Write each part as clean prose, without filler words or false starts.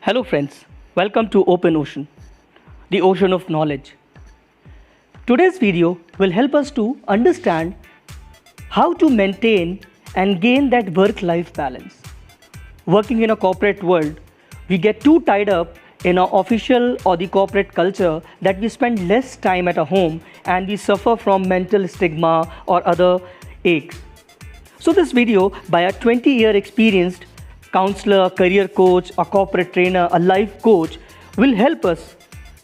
Hello, friends. Welcome to Open Ocean, the ocean of knowledge. Today's video will help us to understand how to maintain and gain that work life balance. Working in a corporate world, we get too tied up in our official or the corporate culture that we spend less time at our home and we suffer from mental stigma or other aches. So, this video by a 20-year experienced counselor, career coach, a corporate trainer, a life coach will help us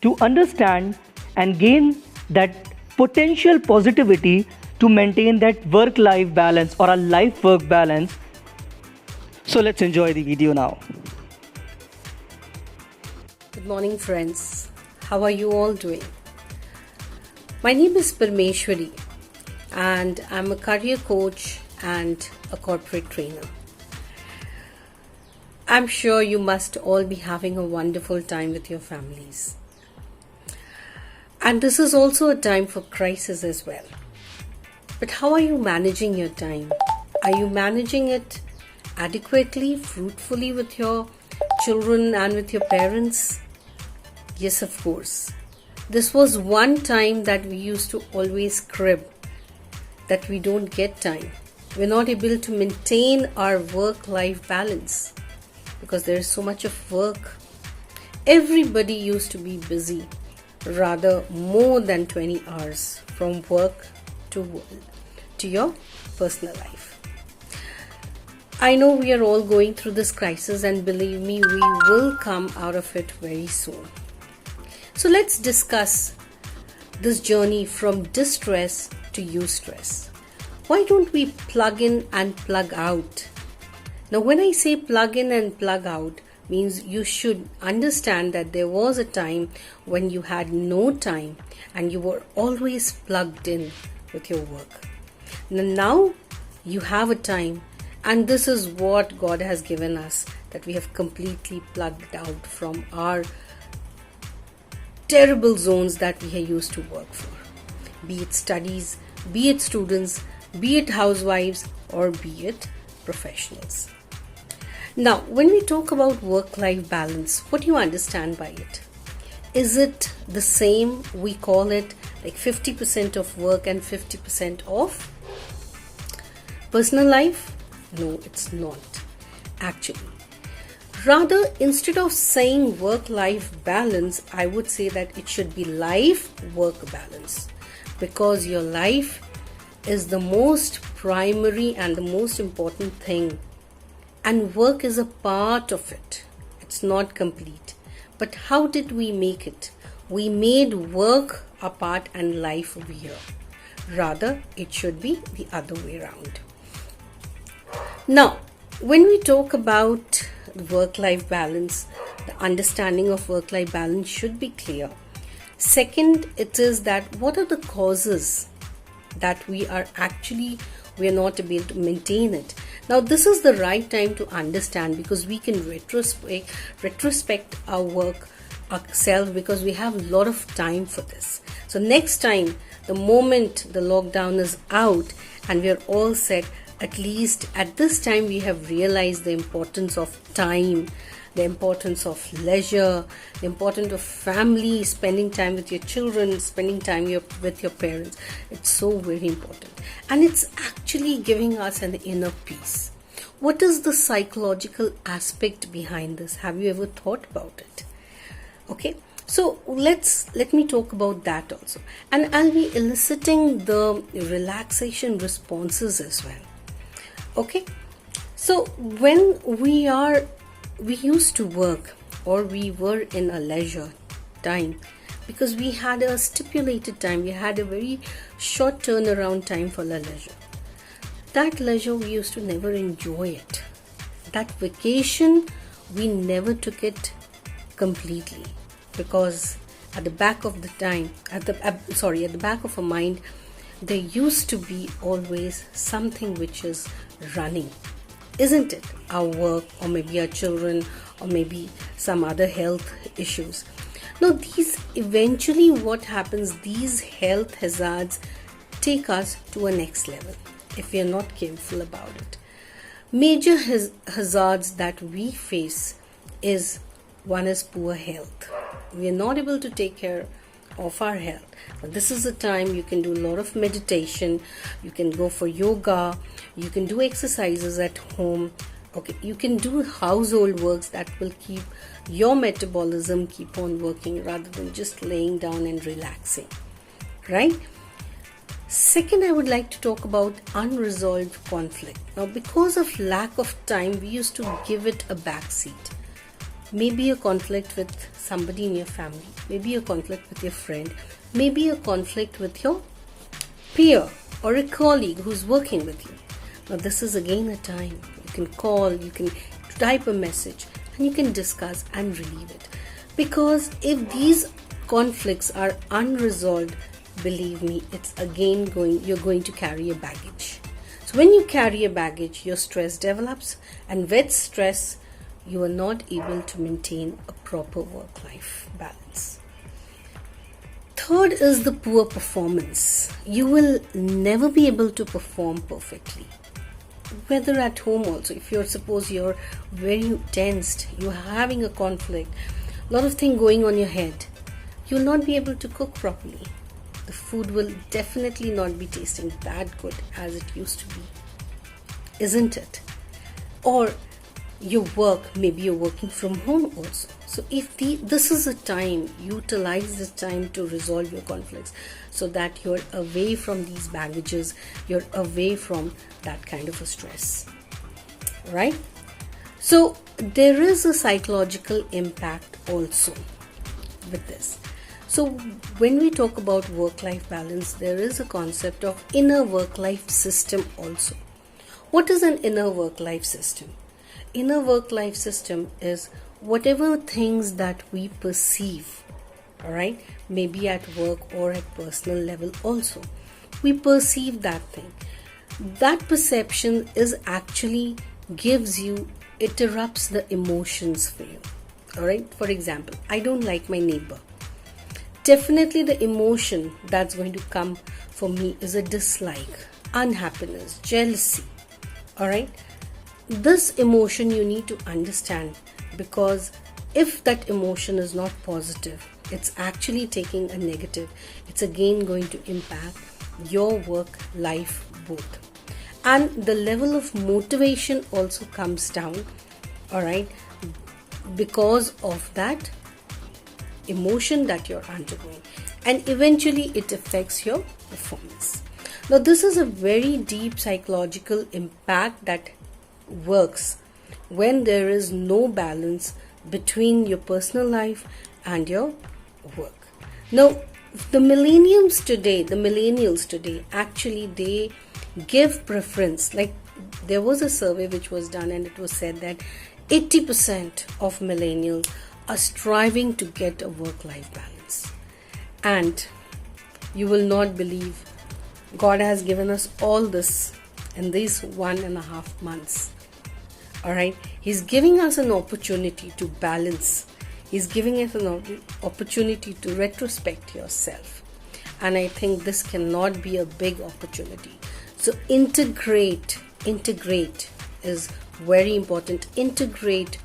to understand and gain that potential positivity to maintain that work-life balance or a life-work balance. So let's enjoy the video now. Good morning, friends. How are you all doing? My name is Parameshwari and I'm a career coach and a corporate trainer. I'm sure you must all be having a wonderful time with your families. And this is also a time for crisis as well. But how are you managing your time? Are you managing it adequately, fruitfully with your children and with your parents? Yes, of course. This was one time that we used to always crib that we don't get time. We're not able to maintain our work-life balance because there is so much of work. Everybody used to be busy, rather more than 20 hours from work to your personal life. I know we are all going through this crisis, and believe me, we will come out of it very soon. So let's discuss this journey from distress to eustress. Why don't we plug in and plug out? Now, when I say plug in and plug out, means you should understand that there was a time when you had no time and you were always plugged in with your work. Now you have a time, and this is what God has given us, that we have completely plugged out from our terrible zones that we used to work for. Be it studies, be it students, be it housewives, or be it professionals. Now, when we talk about work-life balance, what do you understand by it? Is it the same? We call it like 50% of work and 50% of personal life? No, it's not. Actually, rather, instead of saying work-life balance, I would say that it should be life-work balance, because your life is the most primary and the most important thing. And work is a part of it. It's not complete. But how did we make it? We made work a part and life over here. Rather, it should be the other way around. Now, when we talk about work-life balance, the understanding of work-life balance should be clear. Second, it is that what are the causes that we are not able to maintain it. Now, this is the right time to understand, because we can retrospect our work ourselves, because we have a lot of time for this. So next time, the moment the lockdown is out and we are all set, at least at this time we have realized the importance of time, the importance of leisure, the importance of family, spending time with your children, spending time with your parents. It's so very important. And it's actually giving us an inner peace. What is the psychological aspect behind this? Have you ever thought about it? Okay, so let me talk about that also. And I'll be eliciting the relaxation responses as well. Okay, so when we used to work, or we were in a leisure time, because we had a stipulated time, we had a very short turnaround time for the leisure. That leisure, we used to never enjoy it. That vacation, we never took it completely, because at the back of the time, at the back of our mind, there used to be always something which is running. Isn't it? Our work, or maybe our children, or maybe some other health issues. Now, these eventually, what happens, these health hazards take us to a next level if we are not careful about it. Major hazards that we face is one is poor health. We are not able to take care of our health. This is the time you can do a lot of meditation, you can go for yoga, you can do exercises at home. Okay, you can do household works that will keep your metabolism keep on working rather than just laying down and relaxing, right? Second, I would like to talk about unresolved conflict. Now, because of lack of time, we used to give it a backseat. Maybe a conflict with somebody in your family, maybe a conflict with your friend, maybe a conflict with your peer or a colleague who's working with you. Now, this is again a time you can call, you can type a message, and you can discuss and relieve it. Because if these conflicts are unresolved, believe me, it's again you're going to carry a baggage. So when you carry a baggage, your stress develops, and with stress, you are not able to maintain a proper work-life balance. Third is the poor performance. You will never be able to perform perfectly. Whether at home also, if you're very tensed, you're having a conflict, a lot of things going on your head, you'll not be able to cook properly. The food will definitely not be tasting that good as it used to be, isn't it? Or your work, maybe you're working from home also. So if this is a time, utilize this time to resolve your conflicts so that you're away from these baggages, you're away from that kind of a stress, right? So there is a psychological impact also with this. So when we talk about work-life balance, there is a concept of inner work-life system also. What is an inner work-life system? Inner work-life system is whatever things that we perceive, all right, maybe at work or at personal level also. We perceive that thing. That perception is actually interrupts the emotions for you, all right. For example, I don't like my neighbor. Definitely the emotion that's going to come for me is a dislike, unhappiness, jealousy, all right. This emotion you need to understand, because if that emotion is not positive, it's actually taking a negative. It's again going to impact your work life both. And the level of motivation also comes down, all right, because of that emotion that you're undergoing, and eventually it affects your performance. Now, this is a very deep psychological impact that works when there is no balance between your personal life and your work. Now, the millennials today actually they give preference. Like, there was a survey which was done, and it was said that 80% of millennials are striving to get a work-life balance. And you will not believe, God has given us all this in these 1.5 months. Alright, He's giving us an opportunity to balance. He's giving us an opportunity to retrospect yourself. And I think this cannot be a big opportunity. So integrate is very important. Integrate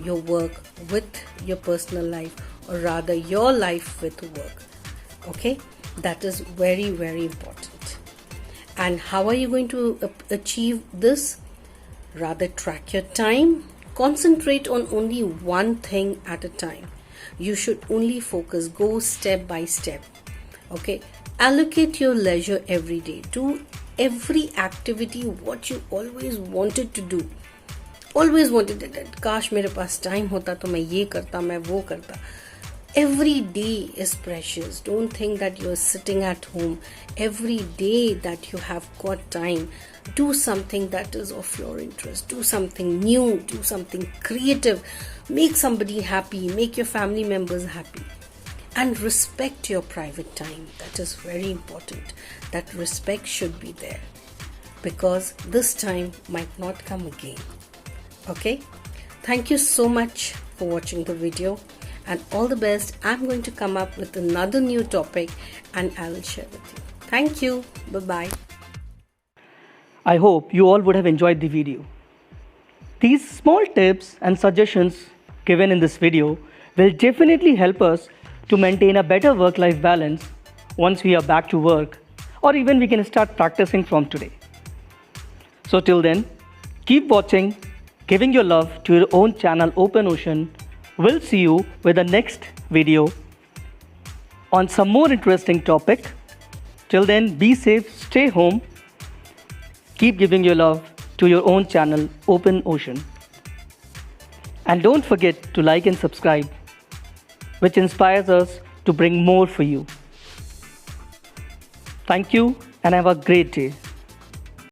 your work with your personal life, or rather your life with work. Okay, that is very, very important. And how are you going to achieve this? Rather, track your time. Concentrate on only one thing at a time. You should only focus, go step by step. Okay, allocate your leisure every day. Do every activity what you always wanted to do. Always wanted it. Kash mere paas time hota to main ye karta, main wo karta. Every day is precious. Don't think that you're sitting at home. Every day that you have got time, do something that is of your interest. Do something new. Do something creative. Make somebody happy. Make your family members happy. And respect your private time. That is very important. That respect should be there, because this time might not come again. Okay? Thank you so much for watching the video, and all the best. I'm going to come up with another new topic and I will share with you. Thank you. Bye-bye. I hope you all would have enjoyed the video. These small tips and suggestions given in this video will definitely help us to maintain a better work-life balance once we are back to work, or even we can start practicing from today. So till then, keep watching, giving your love to your own channel Open Ocean. We'll see you with the next video on some more interesting topic. Till then, be safe, stay home, keep giving your love to your own channel Open Ocean. And don't forget to like and subscribe, which inspires us to bring more for you. Thank you and have a great day.